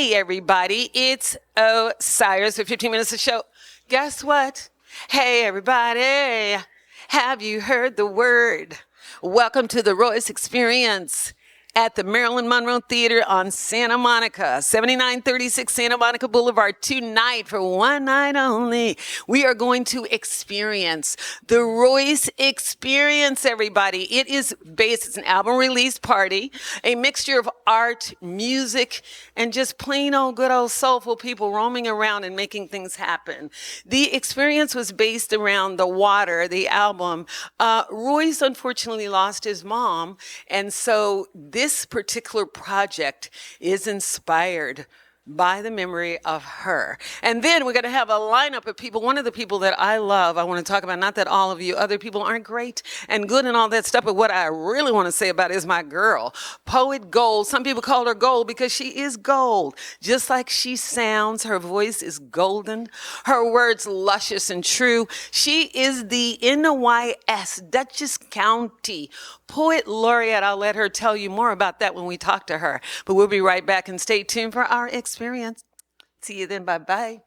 Hey, everybody, it's Osiris for 15 minutes of show. Guess what? Hey, everybody, have you heard the word? Welcome to the Royce Experience at the Marilyn Monroe Theater on Santa Monica, 7936 Santa Monica Boulevard, tonight for one night only. We are going to experience the Royce Experience, everybody. It is based, it's an album release party, a mixture of art, music, and just plain old good old soulful people roaming around and making things happen. The experience was based around The Water, the album. Royce unfortunately lost his mom, and so this particular project is inspired by the memory of her. And then we're going to have a lineup of people. One of the people that I love, I want to talk about, not that all of you other people aren't great and good and all that stuff, but what I really want to say about is my girl, Poet Gold. Some people call her Gold because she is gold. Just like she sounds, her voice is golden, her words luscious and true. She is the NYS, Dutchess County Poet Laureate. I'll let her tell you more about that when we talk to her. But we'll be right back and stay tuned for our experience. See you then. Bye-bye.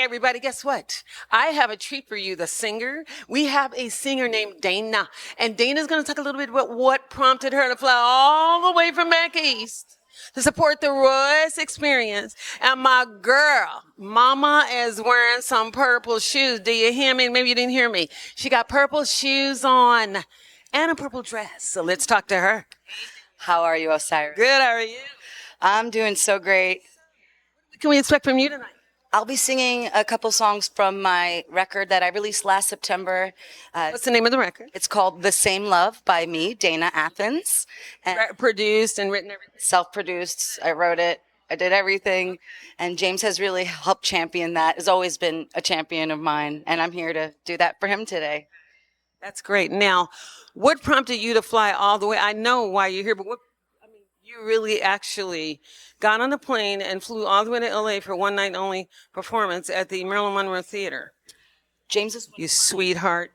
Everybody, guess what? I have a treat for you, the singer. We have a singer named Dana, and Dana's going to talk a little bit about what prompted her to fly all the way from back east to support the Royce Experience. And my girl, Mama, is wearing some purple shoes. Do you hear me? Maybe you didn't hear me. She got purple shoes on and a purple dress. So let's talk to her. How are you, Osiris? Good, how are you? I'm doing so great. What can we expect from you tonight? I'll be singing a couple songs from my record that I released last September. What's the name of the record? It's called The Same Love by me, Dana Athens. And produced and written everything? Self-produced. I wrote it. I did everything. And James has really helped champion that. Has always been a champion of mine. And I'm here to do that for him today. That's great. Now, what prompted you to fly all the way? I know why you're here, but you really actually got on a plane and flew all the way to LA for one night only performance at the Marilyn Monroe Theater. James is... You sweetheart.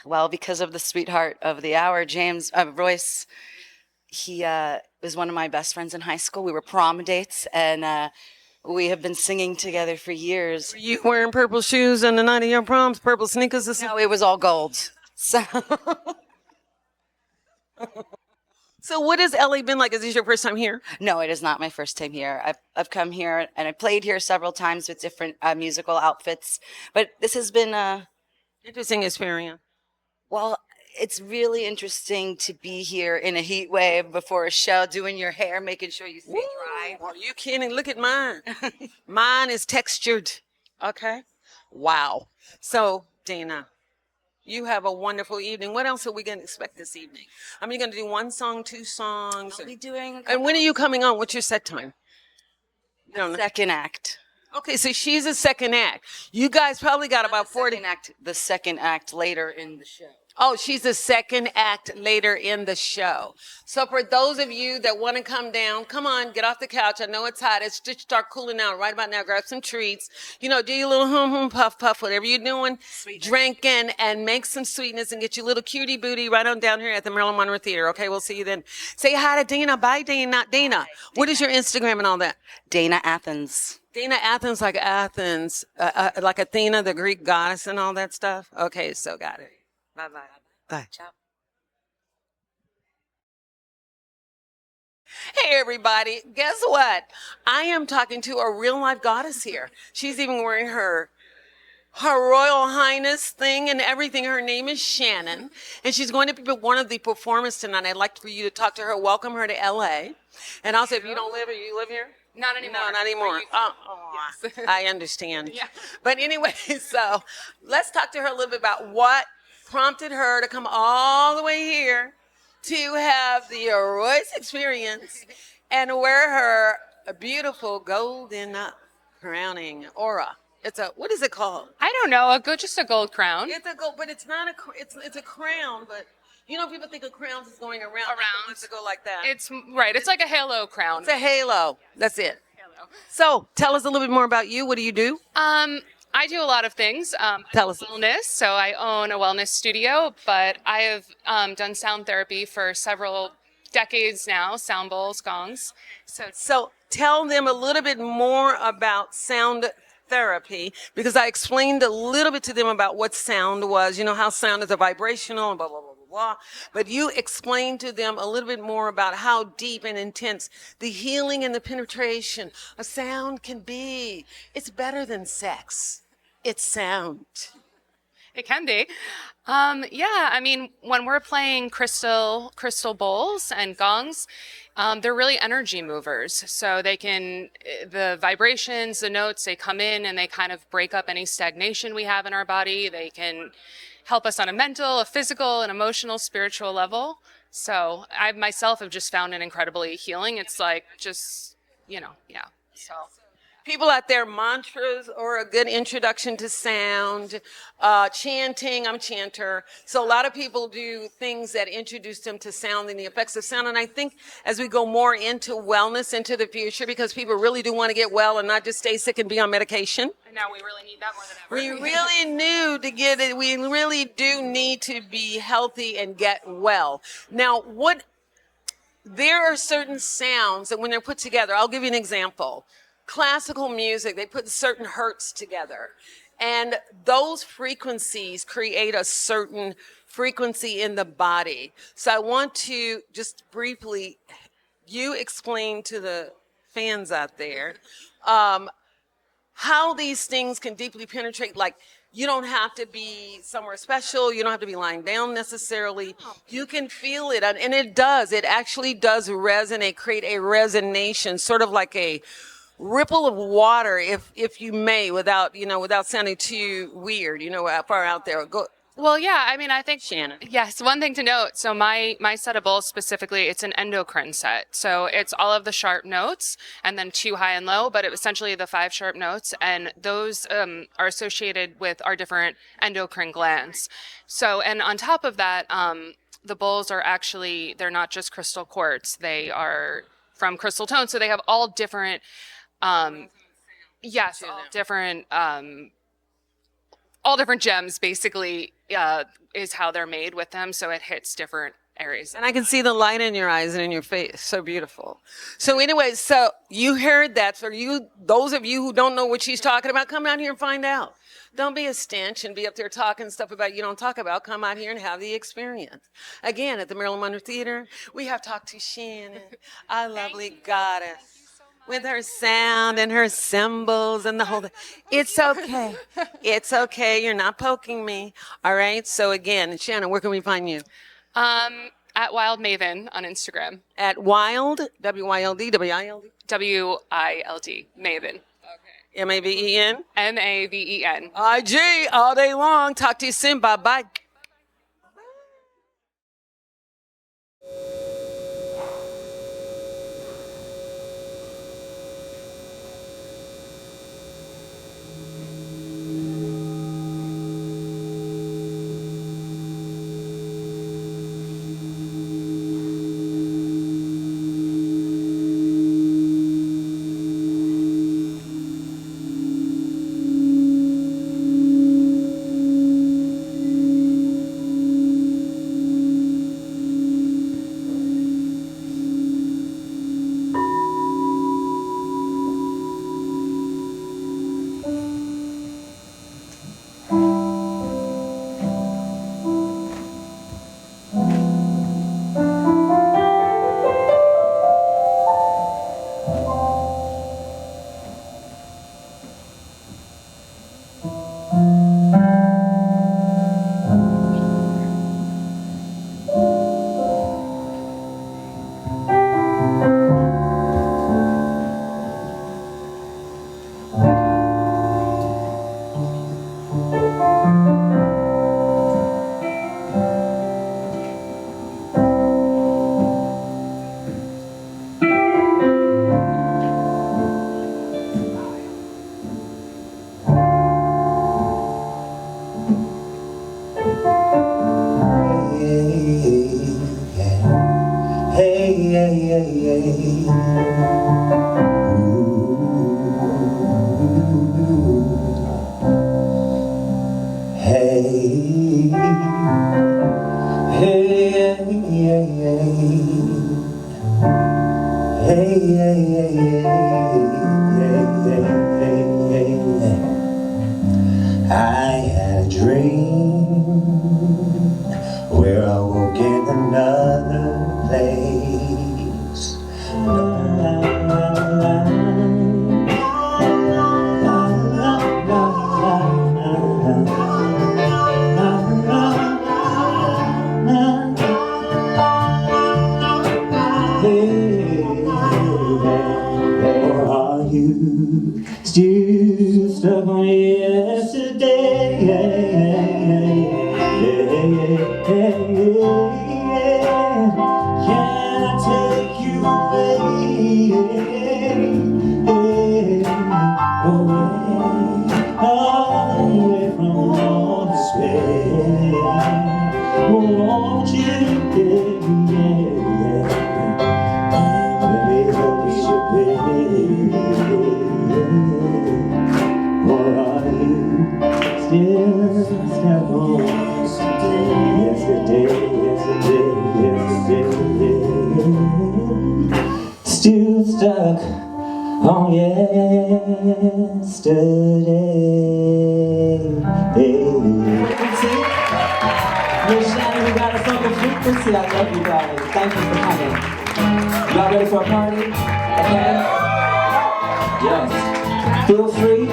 Well, because of the sweetheart of the hour, Royce, he was one of my best friends in high school. We were prom dates, and we have been singing together for years. Were you wearing purple shoes on the night of your proms, purple sneakers? No, it was all gold. So... So what has LA been like? Is this your first time here? No, it is not my first time here. I've come here and I played here several times with different musical outfits, but this has been a interesting experience. Well, it's really interesting to be here in a heat wave before a show, doing your hair, making sure you stay dry. Are you kidding? Look at mine. Mine is textured. Okay. Wow. So, Dana, you have a wonderful evening. What else are we going to expect this evening? I mean, you're going to do one song, two songs? I'll be doing... And when are you coming on? What's your set time? You don't know. Second act. Okay, so she's a second act. You guys probably got about 40... The second act later in the show. Oh, she's the second act later in the show. So for those of you that want to come down, come on, get off the couch. I know it's hot. It's just start cooling out right about now. Grab some treats. You know, do your little puff, whatever you're doing. Drinking and make some sweetness and get your little cutie booty right on down here at the Marilyn Monroe Theater. Okay, we'll see you then. Say hi to Dana. Bye, Dana. Dana. What is your Instagram and all that? Dana Athens. Dana Athens, like Athens, like Athena, the Greek goddess and all that stuff. Okay, so got it. Bye-bye. Bye. Ciao. Hey, everybody. Guess what? I am talking to a real-life goddess here. She's even wearing her Her Royal Highness thing and everything. Her name is Shannon, and she's going to be one of the performers tonight. I'd like for you to talk to her, welcome her to LA. And also, if you don't live here, you live here? Not anymore. No, not anymore. Yes. I understand. Yeah. But anyway, so let's talk to her a little bit about what prompted her to come all the way here to have the Royce experience and wear her beautiful golden crowning aura. It's a, what is it called? I don't know. Just a gold crown. It's a gold, but it's not a, it's a crown, but you know, people think of crowns is going around. It's to go like that. It's right. It's like a halo crown. It's a halo. That's it. Halo. So tell us a little bit more about you. What do you do? I do a lot of things. Tell us. Wellness. So I own a wellness studio, but I have done sound therapy for several decades now. Sound bowls, gongs. So tell them a little bit more about sound therapy, because I explained a little bit to them about what sound was, you know, how sound is a vibrational and blah, blah, blah, blah, blah. But you explained to them a little bit more about how deep and intense the healing and the penetration of sound can be. It's better than sex. It's sound. It can be. Yeah, I mean, when we're playing crystal bowls and gongs, they're really energy movers. So they can, the vibrations, the notes, they come in and they kind of break up any stagnation we have in our body. They can help us on a mental, a physical, an emotional, spiritual level. So I myself have just found it incredibly healing. It's like just, yeah. So. People out there, mantras or a good introduction to sound, chanting, I'm a chanter. So a lot of people do things that introduce them to sound and the effects of sound. And I think as we go more into wellness into the future, because people really do want to get well and not just stay sick and be on medication. And now we really need that more than ever. We really need to get it. We really do need to be healthy and get well. Now, there are certain sounds that when they're put together, I'll give you an example. Classical music, they put certain hertz together, and those frequencies create a certain frequency in the body. So I want to just briefly, you explain to the fans out there how these things can deeply penetrate. Like, you don't have to be somewhere special. You don't have to be lying down necessarily. You can feel it, and it does. It actually does resonate, create a resonation, sort of like a ripple of water, if you may, without sounding too weird, far out there. Go. Well, yeah, I mean, I think, Shannon. Yes, one thing to note, so my set of bowls specifically, it's an endocrine set. So it's all of the sharp notes and then 2 high and low, but essentially the 5 sharp notes, and those are associated with our different endocrine glands. So, and on top of that, the bowls are actually, they're not just crystal quartz, they are from crystal tone, so they have all different yes, all different gems basically is how they're made with them. So it hits different areas. And I can see the light in your eyes and in your face. So beautiful. So anyway, so you heard that. So those of you who don't know what she's talking about, come out here and find out. Don't be a stench and be up there talking stuff about you don't talk about. Come out here and have the experience. Again, at the Marilyn Monroe Theater, we have talked to Shannon, our lovely goddess. With her sound and her cymbals and the whole thing. It's okay. It's okay. You're not poking me. All right. So again, Shannon, where can we find you? At Wild Maven on Instagram. At Wild, W-Y-L-D, W-I-L-D? W-I-L-D, Maven. Okay. M-A-V-E-N? M-A-V-E-N. I-G, all day long. Talk to you soon. Bye-bye. I had a dream where I woke in another place. Or are you still stuck on yesterday? Can I take you away, away from all despair? Won't you, baby? Or are you still stuck on yesterday, still stuck on yesterday. Miss Shannon, we got a fucking frequency. I love you guys. Thank you for coming. Y'all ready for a party? Okay? Yes. Feel free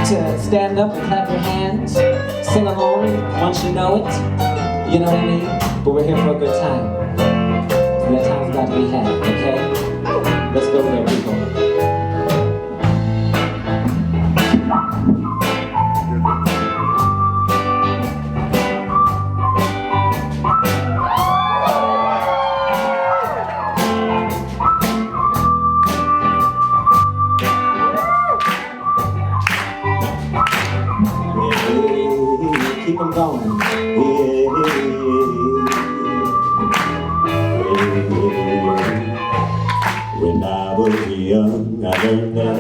to stand up and clap your hands. Sing along once you know it. You know what I mean? But we're here for a good time. And that time's got to be had, okay? Let's go there, people. Keep them going. When I was young, I learned that.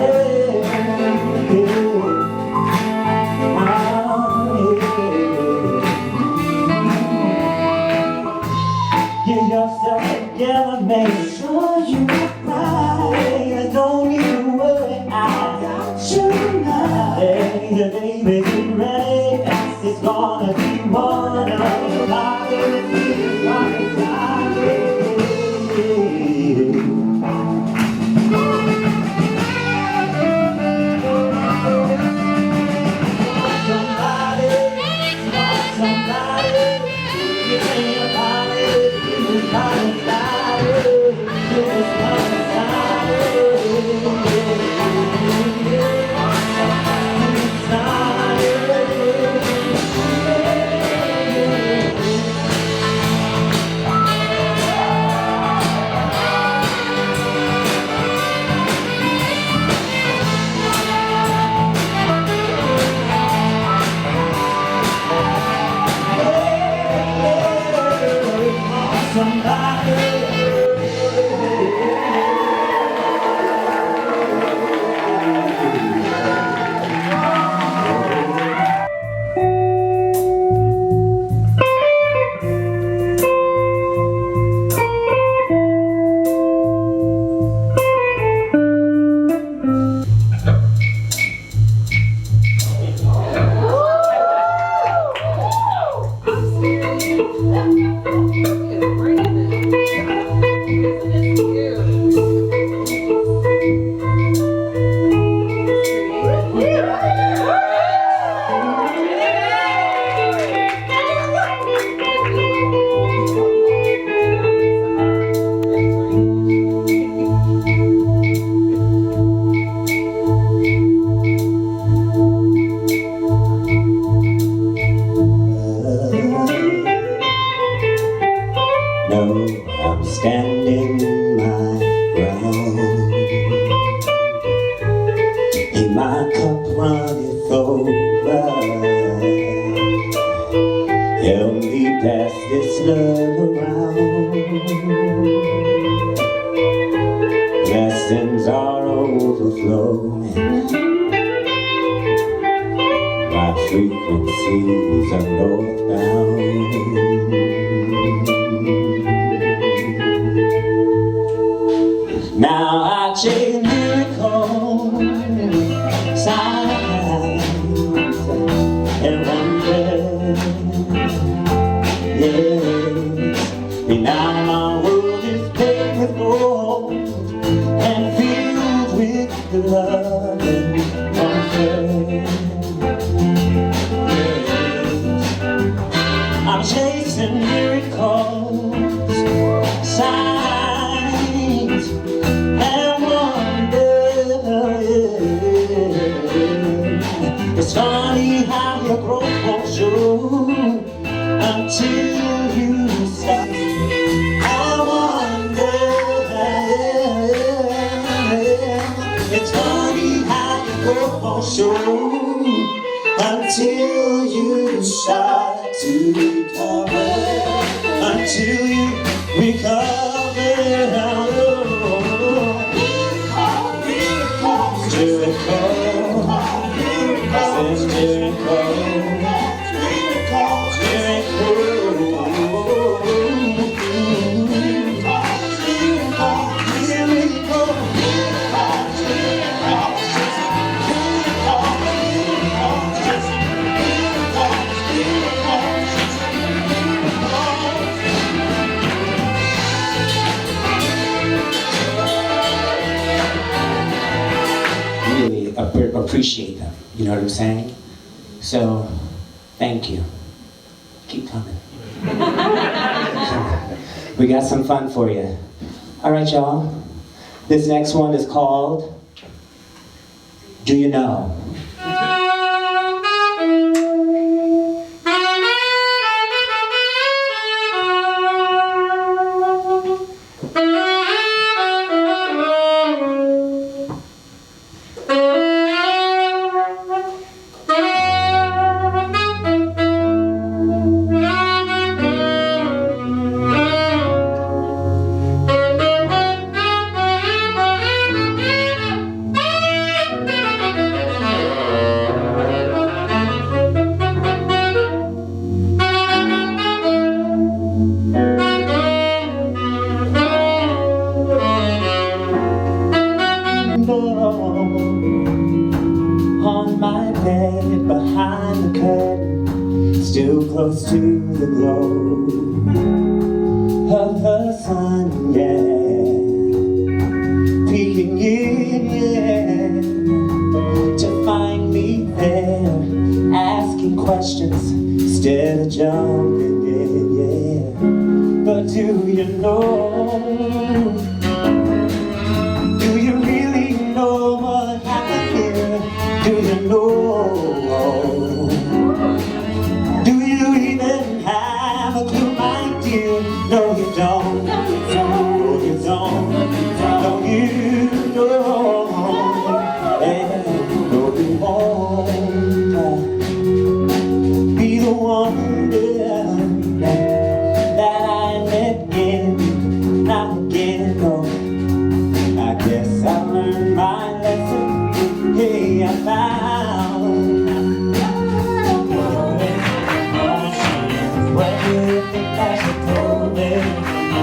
Get yourself together, make sure you're right. Don't even worry, I got you now. Hey, baby, get ready. It's gonna be one of the hardest times. I'm standing my ground. Hey, my cup runneth over. Help me pass this love around. Blessings are overflowing. My frequencies are northbound. And now my world is paved with gold and filled with the love and comfort. I'm chasing miracles, signs, and wonders. It's funny how your growth won't show until you stop. I wonder. It's funny how your growth won't show until you start to recover. Until you recover. Really appreciate them, you know what I'm saying? So, thank you. Keep coming. We got some fun for you. All right, y'all. This next one is called Do You Know? On my bed behind the curtain, still close to the glow of the sun, yeah, peeking in, yeah, to find me there, asking questions instead of jumping in, yeah. But do you know? Do you really know what happened here? Do you know? Do you even have a clue, my dear? No, you don't. No, you don't. No, you don't. And no, you won't be the one that I met again, not again, no. I guess I learned my lesson. Hey, I found where do you think I should go? Where do you think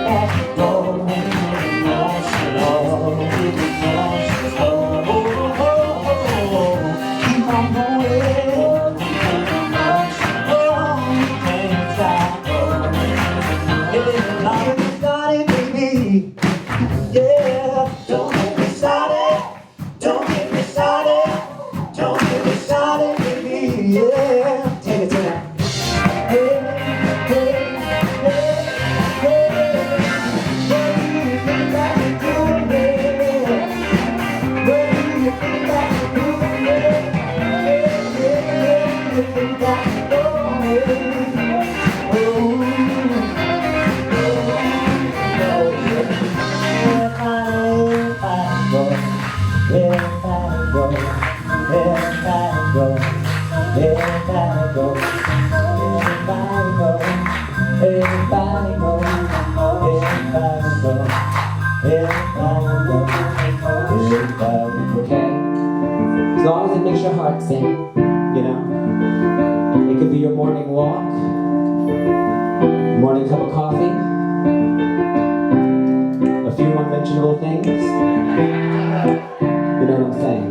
I should go? Keep on going. Oh, you can't stop. Yeah, I'll get started, baby. Yeah, don't get me started. Don't get me started. Don't get me started, baby. Yeah, take it to that. Hey, hey, hey, hey. Where do you think I can do it? Where do you think I can do it? Where do you think I can go? Okay? As long as it makes your heart sing, you know? It could be your morning walk, morning cup of coffee, a few unmentionable things. You know what I'm saying?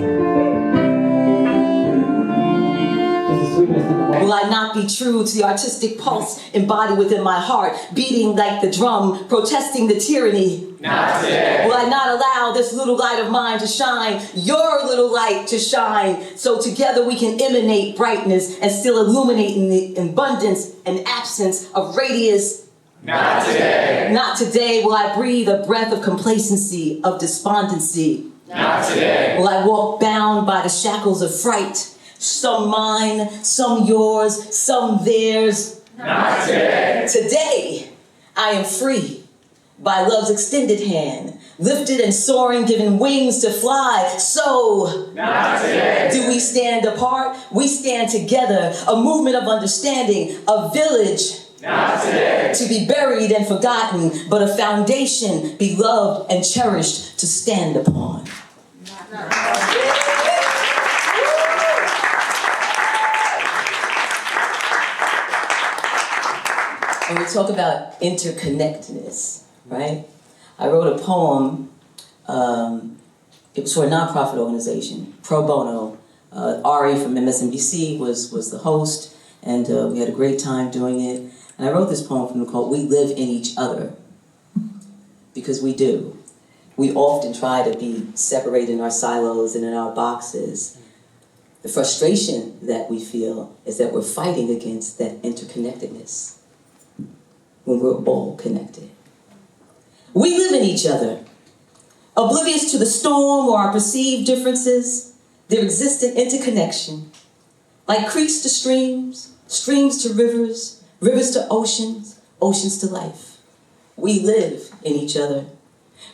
Just a Will I not be true to the artistic pulse embodied within my heart, beating like the drum, protesting the tyranny? Not today. Will I not allow this little light of mine to shine, your little light to shine, so together we can emanate brightness and still illuminate in the abundance and absence of radius? Not today. Not today will I breathe a breath of complacency, of despondency. Not today. Will I walk bound by the shackles of fright? Some mine, some yours, some theirs. Not today. Today, I am free by love's extended hand, lifted and soaring, given wings to fly. So, not today. Do we stand apart? We stand together, a movement of understanding, a village. Not today. To be buried and forgotten, but a foundation beloved and cherished to stand upon. When we talk about interconnectedness, right? I wrote a poem, it was for a nonprofit organization, pro bono. Ari from MSNBC was the host, and we had a great time doing it. And I wrote this poem from the quote, "We live in each other," because we do. We often try to be separated in our silos and in our boxes. The frustration that we feel is that we're fighting against that interconnectedness when we're all connected. We live in each other, oblivious to the storm or our perceived differences. There exists an interconnection, like creeks to streams, streams to rivers, rivers to oceans, oceans to life. We live in each other,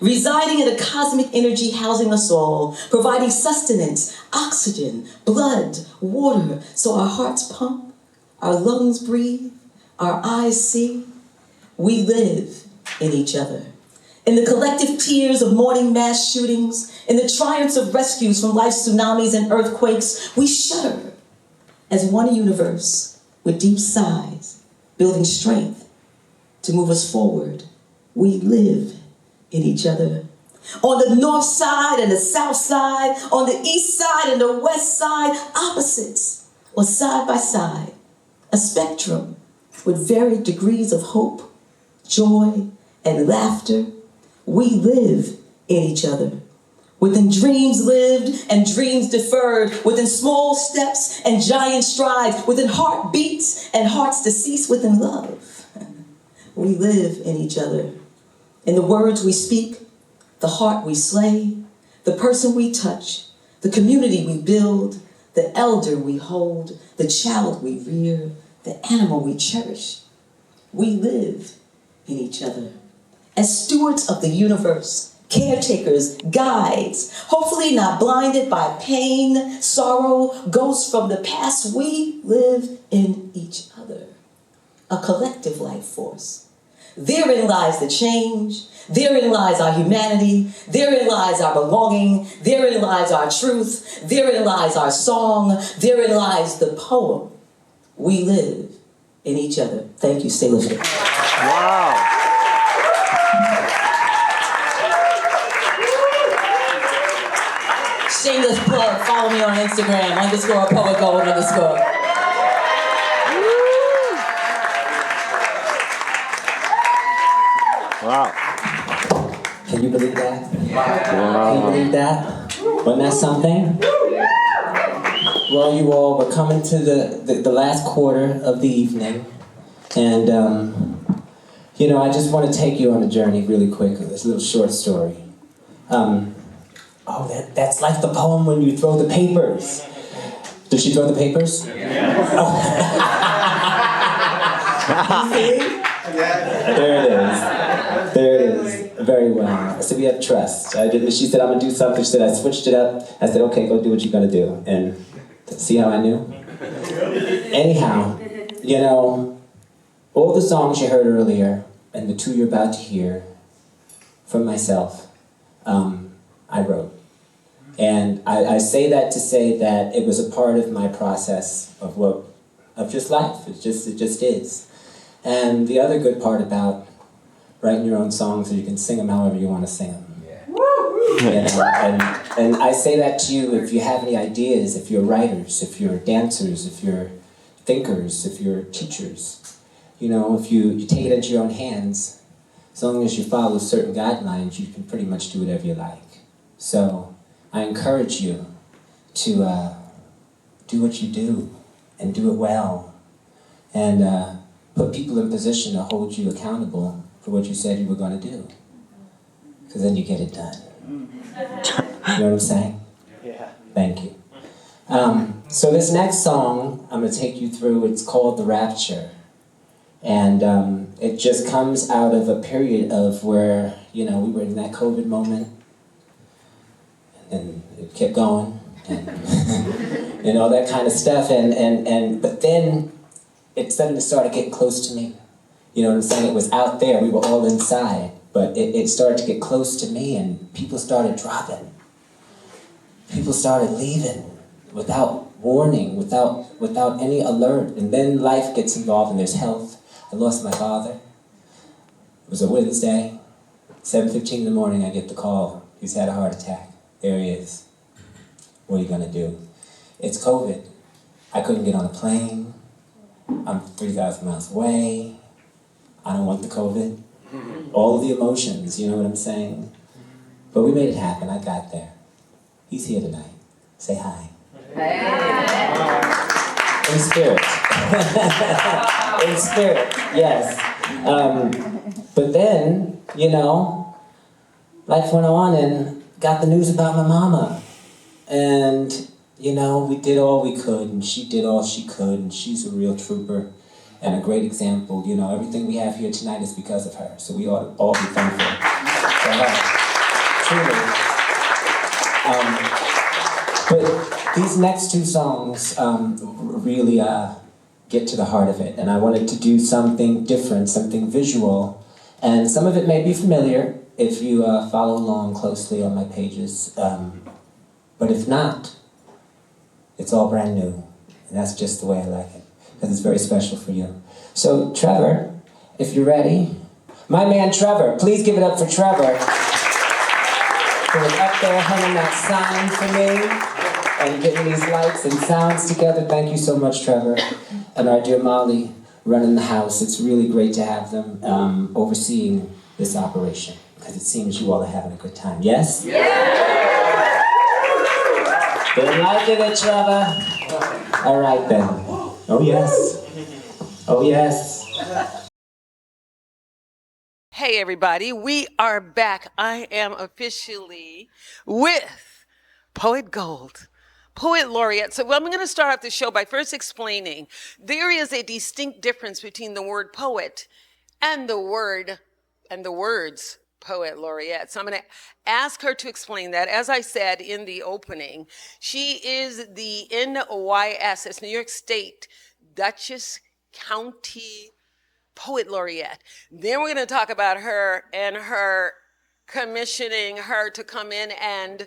residing in a cosmic energy housing us all, providing sustenance, oxygen, blood, water, so our hearts pump, our lungs breathe, our eyes see. We live in each other. In the collective tears of morning mass shootings, in the triumphs of rescues from life's tsunamis and earthquakes, we shudder as one universe with deep sighs, building strength to move us forward. We live in each other. On the north side and the south side, on the east side and the west side, opposites or side by side, a spectrum with varied degrees of hope, joy, and laughter. We live in each other. Within dreams lived and dreams deferred, within small steps and giant strides, within heartbeats and hearts deceased within love. We live in each other. In the words we speak, the heart we slay, the person we touch, the community we build, the elder we hold, the child we rear, the animal we cherish. We live in each other. As stewards of the universe, caretakers, guides, hopefully not blinded by pain, sorrow, ghosts from the past, we live in each other. A collective life force. Therein lies the change. Therein lies our humanity. Therein lies our belonging. Therein lies our truth. Therein lies our song. Therein lies the poem. We live in each other. Thank you. Stay lifted. Wow. Shameless plug. Follow me on Instagram. _poetgold_. Wow. Can you believe that? Wow. Can you believe that? Wasn't that something? Well, you all, we're coming to the last quarter of the evening. And, you know, I just want to take you on a journey really quick. This little short story. That's like the poem when you throw the papers. Did she throw the papers? Yeah. Oh. There it is. There it is. Very well. So we have trust. She said, I'm going to do something. She said, I switched it up. I said, okay, go do what you're going to do. And see how I knew? Anyhow, you know, all the songs you heard earlier and the two you're about to hear from myself, I wrote. And I say that to say that it was a part of my process of just life. It just is. And the other good part about writing your own songs is you can sing them however you want to sing them. Yeah. You know, and I say that to you if you have any ideas, if you're writers, if you're dancers, if you're thinkers, if you're teachers, you know, if you take it into your own hands, as long as you follow certain guidelines, you can pretty much do whatever you like. So I encourage you to do what you do and do it well, and put people in position to hold you accountable for what you said you were going to do, because then you get it done. You know what I'm saying? Yeah. Thank you. So this next song I'm going to take you through, it's called The Rapture. And it just comes out of a period of where, you know, we were in that COVID moment, and it kept going, and, and all that kind of stuff. But then it suddenly started getting close to me. You know what I'm saying? It was out there, we were all inside, but it started to get close to me, and people started dropping. People started leaving without warning, without any alert. And then life gets involved, and there's health. I lost my father. It was a Wednesday, 7:15 in the morning, I get the call. He's had a heart attack. There he is. What are you gonna do? It's COVID. I couldn't get on a plane. I'm 3,000 miles away. I don't want the COVID. All of the emotions, you know what I'm saying? But we made it happen, I got there. He's here tonight. Say hi. In spirit. In spirit, yes. But then, you know, life went on and got the news about my mama. And, you know, we did all we could, and she did all she could, and she's a real trooper and a great example. You know, everything we have here tonight is because of her, so we ought to all be thankful for her. Truly. But these next two songs really get to the heart of it, and I wanted to do something different, something visual, and some of it may be familiar if you follow along closely on my pages, but if not, it's all brand new, and that's just the way I like it, because it's very special for you. So Trevor, if you're ready, my man Trevor, please give it up for Trevor, who was up there hanging that sign for me, and getting these lights and sounds together. Thank you so much, Trevor. And our dear Molly running the house. It's really great to have them overseeing this operation, because it seems you all are having a good time. Yes? Yeah! They're liking it, Trevor. All right, then. Oh, yes. Oh, yes. Hey, everybody, we are back. I am officially with Poet Gold, Poet Laureate. So I'm going to start off the show by first explaining there is a distinct difference between the word poet and the words Poet Laureate. So I'm going to ask her to explain that. As I said in the opening, she is the NYS, it's New York State Dutchess County Poet Laureate. Then we're going to talk about her and her commissioning her to come in and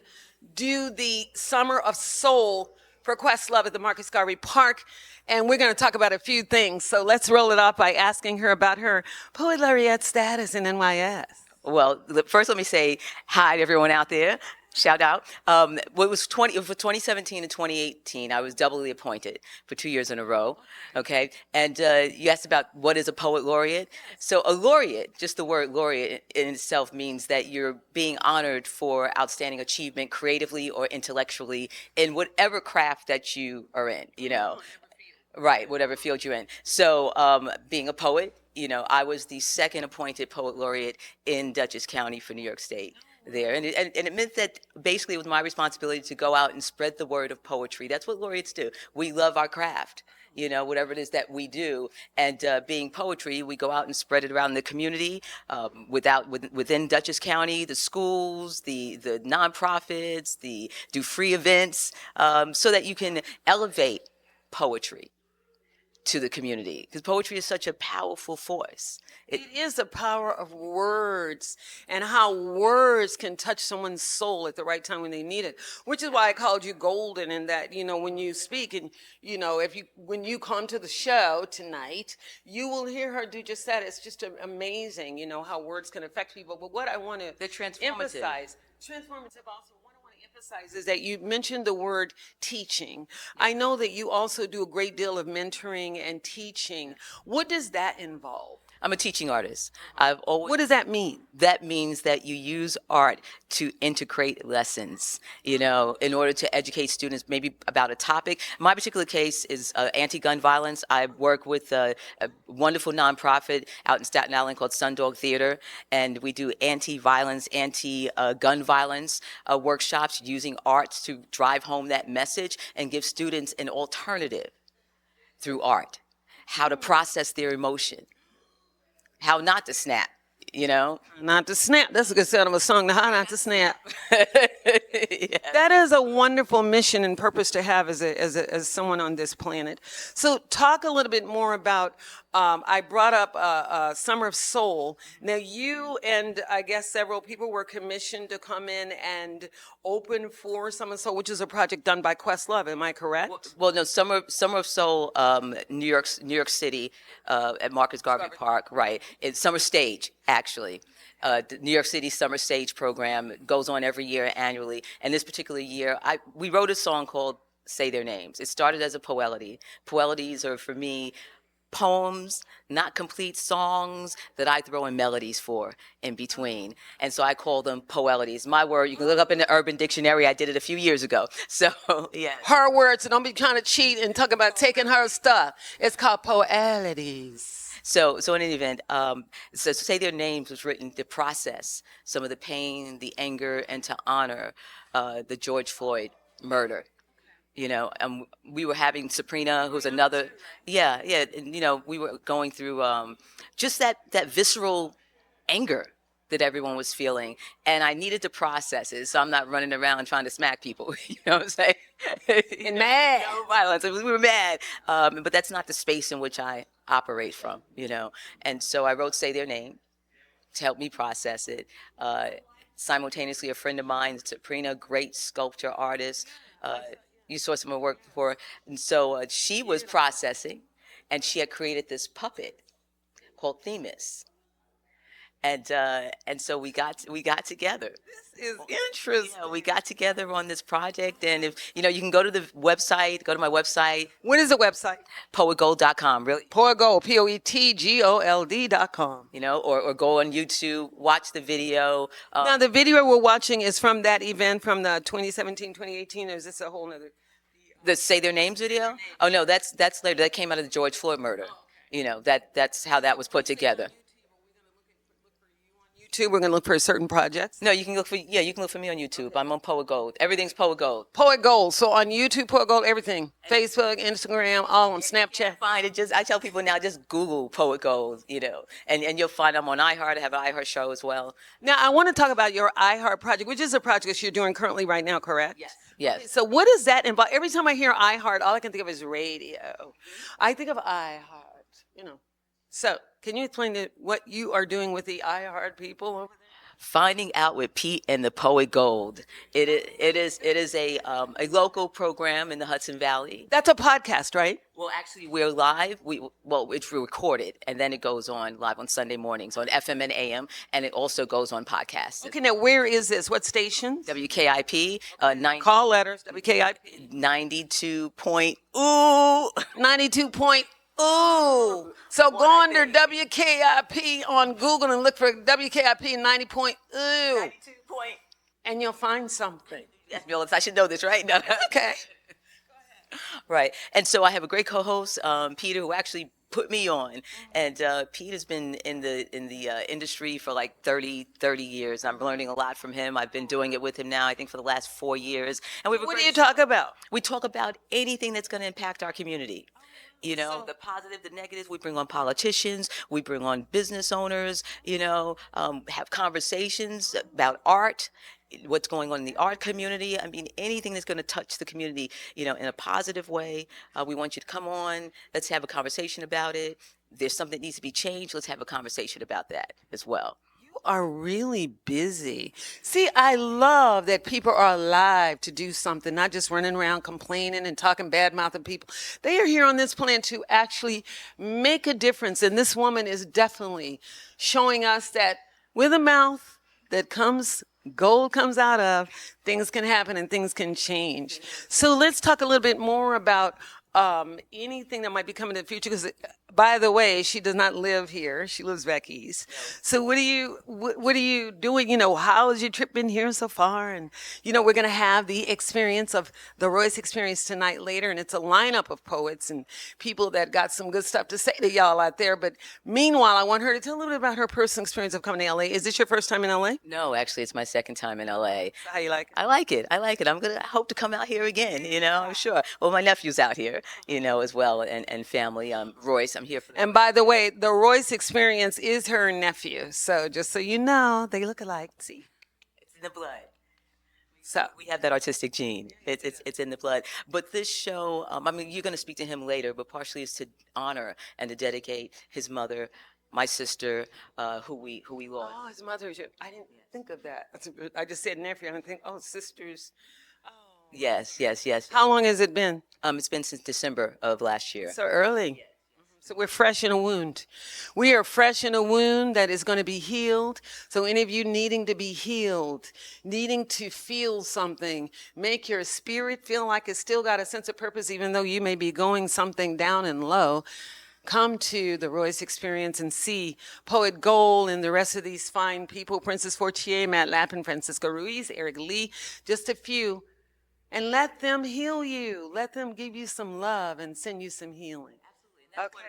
do the Summer of Soul for Questlove at the Marcus Garvey Park. And we're going to talk about a few things. So let's roll it off by asking her about her Poet Laureate status in NYS. Well, first let me say hi to everyone out there. Shout out. It was for 2017 and 2018. I was doubly appointed for 2 years in a row. Okay, and you asked about what is a poet laureate. So a laureate, just the word laureate in itself means that you're being honored for outstanding achievement creatively or intellectually in whatever craft that you are in. You know, right, whatever field you're in. So being a poet, you know, I was the second appointed poet laureate in Dutchess County for New York State there. And it meant that basically it was my responsibility to go out and spread the word of poetry. That's what laureates do. We love our craft, you know, whatever it is that we do. And being poetry, we go out and spread it around the community, within Dutchess County, the schools, the nonprofits, do free events, so that you can elevate poetry to the community, because poetry is such a powerful force. It is the power of words and how words can touch someone's soul at the right time when they need it, which is why I called you golden, in that, you know, when you speak and, you know, when you come to the show tonight, you will hear her do just that. It's just amazing, you know, how words can affect people. But what I want to They're transformative. emphasize, transformative also, what I want to emphasize emphasize is that you mentioned the word teaching. I know that you also do a great deal of mentoring and teaching. What does that involve? I'm a teaching artist. I've always. What does that mean? That means that you use art to integrate lessons, in order to educate students maybe about a topic. My particular case is anti-gun violence. I work with a wonderful nonprofit out in Staten Island called Sundog Theater, and we do anti-violence, anti-gun violence workshops using art to drive home that message and give students an alternative through art, how to process their emotion, how not to snap, Not to snap. That's a good sound of a song. How not to snap. Yeah. That is a wonderful mission and purpose to have as someone on this planet. So talk a little bit more about, I brought up Summer of Soul. Now you and I guess several people were commissioned to come in and open for Summer of Soul, which is a project done by Questlove. Am I correct? Well, no, Summer of Soul, New York City, at Marcus Garvey Park, right? It's Summer Stage, actually. The New York City Summer Stage program goes on every year annually. And this particular year, we wrote a song called Say Their Names. It started as a poelity. Poelities are, for me, poems, not complete songs that I throw in melodies for in between. And so I call them poelities. My word, you can look up in the Urban Dictionary. I did it a few years ago. So, yeah. Her words, and don't be trying to cheat and talk about taking her stuff. It's called poelities. So in any event, so Say Their Names was written to process some of the pain, the anger, and to honor the George Floyd murder. We were having Sabrina, who's another, and, we were going through just that visceral anger that everyone was feeling, and I needed to process it, so I'm not running around trying to smack people, you know what I'm saying? And mad. No violence, we were mad, but that's not the space in which I operate from, and so I wrote Say Their Name to help me process it. Simultaneously, a friend of mine, Sabrina, great sculpture artist, you saw some of her work before, and so she was processing, and she had created this puppet called Themis, and so we got together. This is interesting. Yeah, we got together on this project, and if you can go to the website, go to my website. What is the website? Poetgold.com, really. Poetgold, POETGOLD.com. Or go on YouTube, watch the video. Now, the video we're watching is from that event from the 2017, 2018, or is this a whole nother? The Say Their Names video? Oh no, that's later. That came out of the George Floyd murder. That's how that was put together. YouTube, we're going to look for certain projects. No, you can look for me on YouTube. I'm on Poet Gold. Everything's Poet Gold. Poet Gold. So on YouTube, Poet Gold, everything. Facebook, Instagram, all on Snapchat. Find it. I tell people now, just Google Poet Gold, and you'll find I'm on iHeart. I have an iHeart show as well. Now, I want to talk about your iHeart project, which is a project that you're doing currently right now, correct? Yes. So what does that involve? Every time I hear iHeart, all I can think of is radio. I think of iHeart, So can you explain what you are doing with the iHeart people over there? Finding Out with Pete and the Poet Gold. It is a local program in the Hudson Valley. That's a podcast, right? Well, actually, we're live. It's recorded, and then it goes on live on Sunday mornings on FM and AM, and it also goes on podcasts. Okay, now where is this? What station? WKIP. Call letters. WKIP. 92 point. 92 point. Ooh. So go under WKIP on Google and look for WKIP 90 point. Ooh. 92 point. And you'll find something. Yes, Bill, I should know this, right? No. Okay. Right. And so I have a great co-host, Peter, who actually put me on. And Pete has been in the industry for like 30 years. I'm learning a lot from him. I've been doing it with him now, I think, for the last 4 years. And What do you talk about? We talk about anything that's going to impact our community. The positive, the negatives. We bring on politicians. We bring on business owners, have conversations about art, what's going on in the art community. I mean, anything that's going to touch the community, in a positive way. We want you to come on. Let's have a conversation about it. There's something that needs to be changed. Let's have a conversation about that as well. Are really busy. See, I love that people are alive to do something, not just running around complaining and talking bad mouthing people. They are here on this planet to actually make a difference. And this woman is definitely showing us that with a mouth that comes gold comes out of, things can happen and things can change. So let's talk a little bit more about anything that might be coming in the future. Because, by the way, she does not live here; she lives back east. So what are you doing? How has your trip been here so far? And we're gonna have the experience of the Royce experience tonight later, and it's a lineup of poets and people that got some good stuff to say to y'all out there. But meanwhile, I want her to tell a little bit about her personal experience of coming to LA. Is this your first time in LA? No, actually, it's my second time in LA. How you like it? I like it. I like it. I hope to come out here again, I'm sure. Well, my nephew's out here, as well, and family. Royce, I'm here for And by the way, the Royce experience is her nephew. So just so you know, they look alike. See? It's in the blood. So We have that artistic gene. It's in the blood. But this show, you're going to speak to him later, but partially is to honor and to dedicate his mother, my sister, who we lost. oh, his mother. I didn't think of that. I just said nephew. I didn't think, oh, sisters. Yes, yes, yes. How long has it been? It's been since December of last year. So early. So we're fresh in a wound. We are fresh in a wound that is going to be healed. So any of you needing to be healed, needing to feel something, make your spirit feel like it's still got a sense of purpose, even though you may be going something down and low, come to the Royce experience and see Poet Gold and the rest of these fine people, Princess Fortier, Matt Lappin, Francisco Ruiz, Eric Lee, just a few. And let them heal you. Let them give you some love and send you some healing.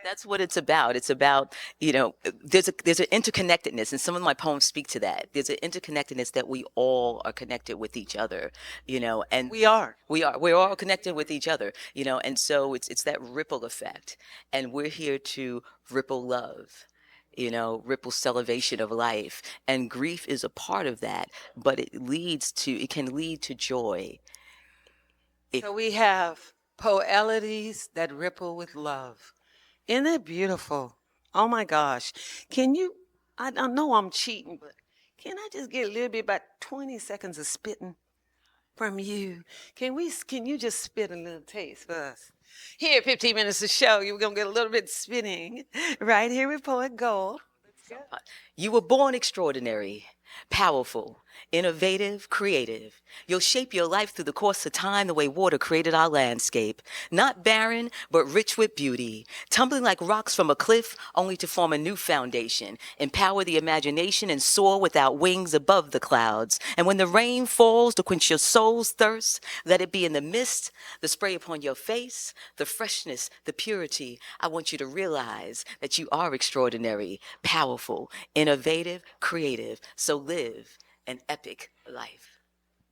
That's what it's about. It's about, there's an interconnectedness, and some of my poems speak to that. There's an interconnectedness that we all are connected with each other, and We are. we're all connected with each other, and so it's that ripple effect, and we're here to ripple love. Ripple celebration of life, and grief is a part of that, but it can lead to joy. So we have poelities that ripple with love. Isn't that beautiful? Oh my gosh. Can you, I know I'm cheating, but can I just get a little bit, about 20 seconds of spitting from you? Can you just spit a little taste for us? Here, 15 minutes to show. You're going to get a little bit spitting right here with Poet Gold. You were born extraordinary, powerful, innovative, creative. You'll shape your life through the course of time the way water created our landscape. Not barren, but rich with beauty. Tumbling like rocks from a cliff, only to form a new foundation. Empower the imagination and soar without wings above the clouds. And when the rain falls to quench your soul's thirst, let it be in the mist, the spray upon your face, the freshness, the purity. I want you to realize that you are extraordinary, powerful, innovative, creative. So live an epic life.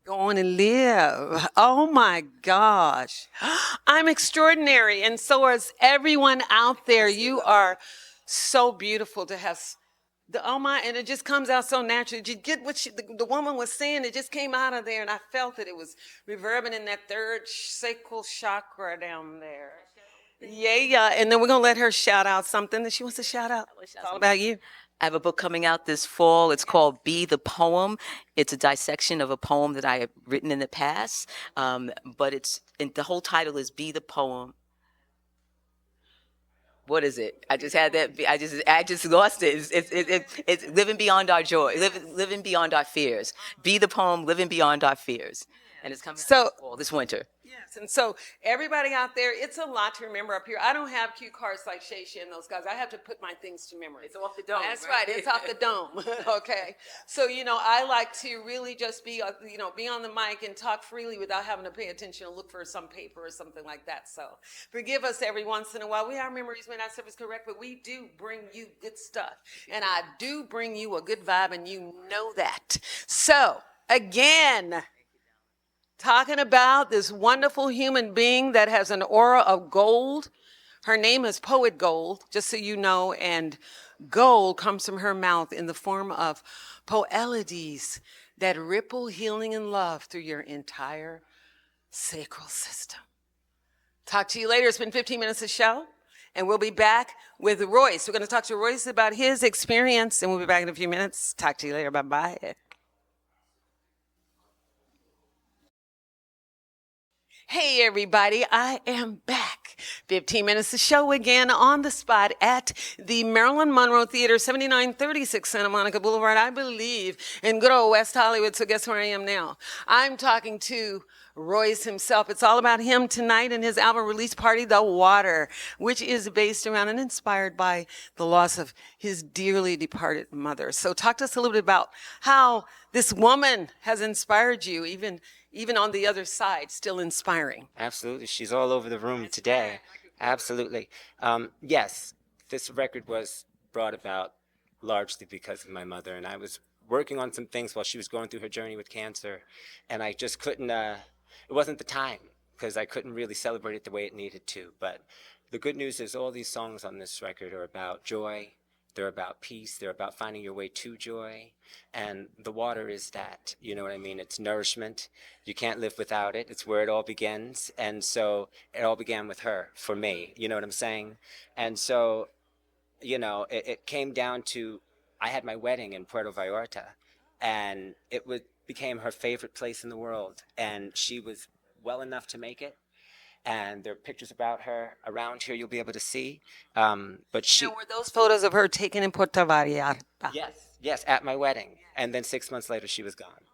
Go on and live. Oh my gosh. I'm extraordinary. And so is everyone out there. You are so beautiful to have. And it just comes out so naturally. Did you get what the woman was saying? It just came out of there, and I felt it. It was reverberating in that third sacral chakra down there. Yeah. And then we're going to let her shout out something that she wants to shout out. It's all about you. I have a book coming out this fall. It's called Be the Poem. It's a dissection of a poem that I have written in the past. But the whole title is Be the Poem. What is it? I just had that. I just lost it. It's living beyond our joy, living beyond our fears. Be the poem, living beyond our fears. And it's coming out this winter. Yes, and so everybody out there, it's a lot to remember up here. I don't have cue cards like Shay and those guys. I have to put my things to memory. It's off the dome. That's right. It's off the dome. Okay. So, I like to really just be on the mic and talk freely without having to pay attention and look for some paper or something like that. So forgive us every once in a while. Our memories may not serve as correct, but we do bring you good stuff. And I do bring you a good vibe, and you know that. So, again, talking about this wonderful human being that has an aura of gold. Her name is Poet Gold, just so you know, and gold comes from her mouth in the form of poelities that ripple healing and love through your entire sacral system. Talk to you later. It's been 15 minutes of show, and we'll be back with Royce. We're going to talk to Royce about his experience, and we'll be back in a few minutes. Talk to you later. Bye-bye. Hey, everybody, I am back. back. 15 minutes to show again on the spot at the Marilyn Monroe Theater, 7936 Santa Monica Boulevard, I believe, in good old West Hollywood. So guess where I am now? I'm talking to Royce himself. It's all about him tonight and his album release party, The Water, which is based around and inspired by the loss of his dearly departed mother. So talk to us a little bit about how this woman has inspired you, even on the other side, still inspiring. Absolutely. She's all over the room today. Absolutely. Yes, this record was brought about largely because of my mother, and I was working on some things while she was going through her journey with cancer, and I just couldn't, it wasn't the time because I couldn't really celebrate it the way it needed to. But the good news is all these songs on this record are about joy. They're about peace. They're about finding your way to joy. And the water is that, you know what I mean? It's nourishment. You can't live without it. It's where it all begins. And so it all began with her, for me. You know what I'm saying? And so, you know, it came down to, I had my wedding in Puerto Vallarta, and became her favorite place in the world. And she was well enough to make it. And there are pictures about her around here you'll be able to see. But she... Now, were those photos of her taken in Puerto Vallarta? Yes, at my wedding. And then 6 months later, she was gone.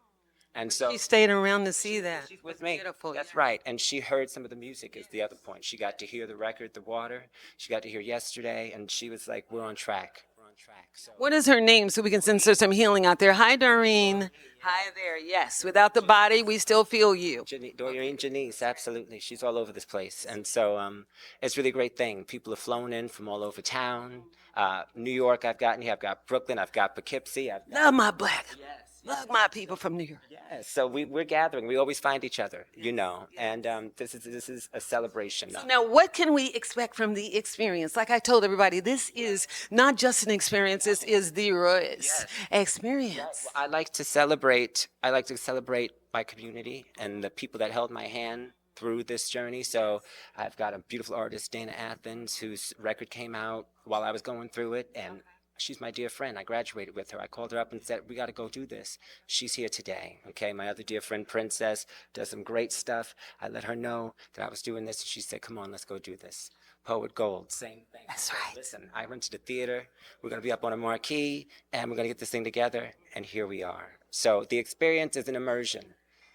And so... She stayed around to see that. She's with me. Beautiful. That's right. And she heard some of the music is the other point. She got to hear the record, The Water. She got to hear Yesterday. And she was like, we're on track. We're on track. So... What is her name so we can send her some healing out there? Hi, Doreen. Hi there. Yes. Without the body, we still feel you. Doreen Janice, absolutely. She's all over this place. And so it's really a great thing. People have flown in from all over town. New York, I've gotten here. I've got Brooklyn. I've got Poughkeepsie. Love my black. Love my people from New York. Yes. So we're gathering. We always find each other, you know. And this is a celebration. So now, what can we expect from the experience? Like I told everybody, this is not just an experience. This is the Royce experience. Yes. Well, I like to celebrate my community and the people that held my hand through this journey. So I've got a beautiful artist, Dana Athens, whose record came out while I was going through it, and she's my dear friend. I graduated with her. I called her up and said, we got to go do this. She's here today. Okay. My other dear friend, Princess, does some great stuff. I let her know that I was doing this, and she said, come on, let's go do this. Poet Gold, same thing. That's right. Listen, I went to the theater. We're going to be up on a marquee, and we're going to get this thing together, and here we are. So the experience is an immersion.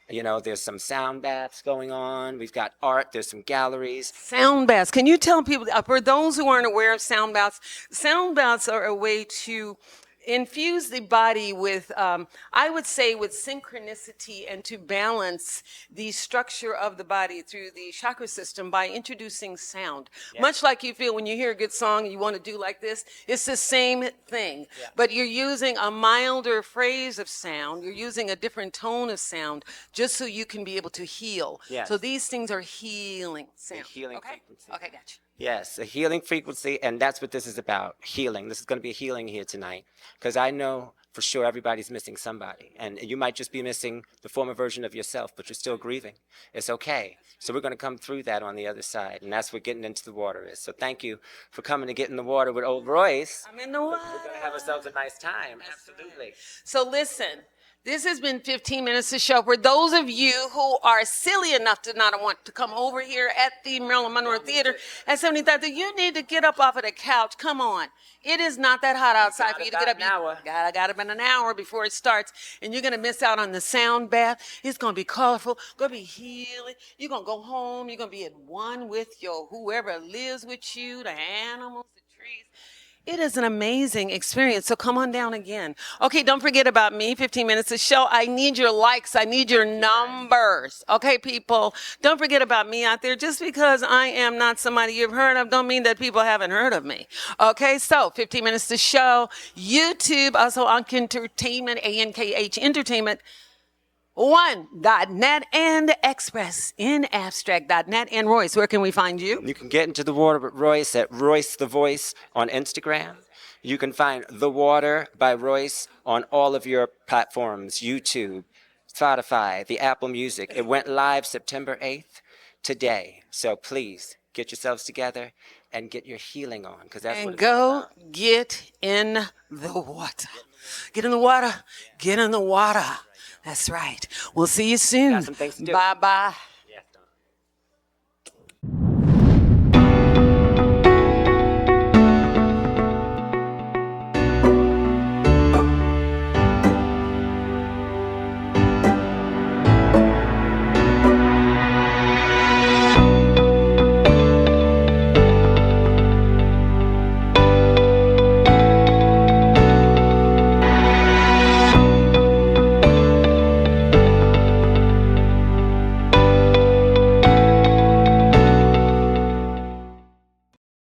You know, there's some sound baths going on. We've got art. There's some galleries. Sound baths. Can you tell people, for those who aren't aware of sound baths are a way to infuse the body with, I would say, with synchronicity and to balance the structure of the body through the chakra system by introducing sound. Yeah. Much like you feel when you hear a good song and you want to do like this, it's the same thing. Yeah. But you're using a milder phrase of sound. You're using a different tone of sound just so you can be able to heal. Yes. So these things are healing sound. Healing frequency. Okay, gotcha. Yes, a healing frequency, and that's what this is about, healing. This is going to be a healing here tonight, because I know for sure everybody's missing somebody, and you might just be missing the former version of yourself, but you're still grieving. It's okay. So we're going to come through that on the other side, and that's what getting into the water is. So thank you for coming to get in the water with old Royce. I'm in the water. We're going to have ourselves a nice time. Absolutely. So listen. This has been 15 Minutes to Show. For those of you who are silly enough to not want to come over here at the Marilyn Monroe Theater at 70,000, you need to get up off of the couch. Come on. It is not that hot outside for you to get up. An hour. Got about an hour before it starts, and you're going to miss out on the sound bath. It's going to be colorful, going to be healing. You're going to go home. You're going to be at one with your whoever lives with you, the animals, the trees. It is an amazing experience. So come on down again. Okay, don't forget about me, 15 Minutes to Show. I need your likes. I need your numbers. Okay, people, don't forget about me out there. Just because I am not somebody you've heard of don't mean that people haven't heard of me. Okay, so 15 Minutes to Show, YouTube, also Ankh Entertainment, ANKH Entertainment. One.net and Express in Abstract.net. And Royce, where can we find you? You can get into the water with Royce at Royce the Voice on Instagram. You can find The Water by Royce on all of your platforms, YouTube, Spotify, the Apple Music. It went live September 8th today. So please get yourselves together and get your healing on, because that's what it's all about. And go get in the water. Get in the water. Get in the water. That's right. We'll see you soon. Got some things to do. Bye-bye.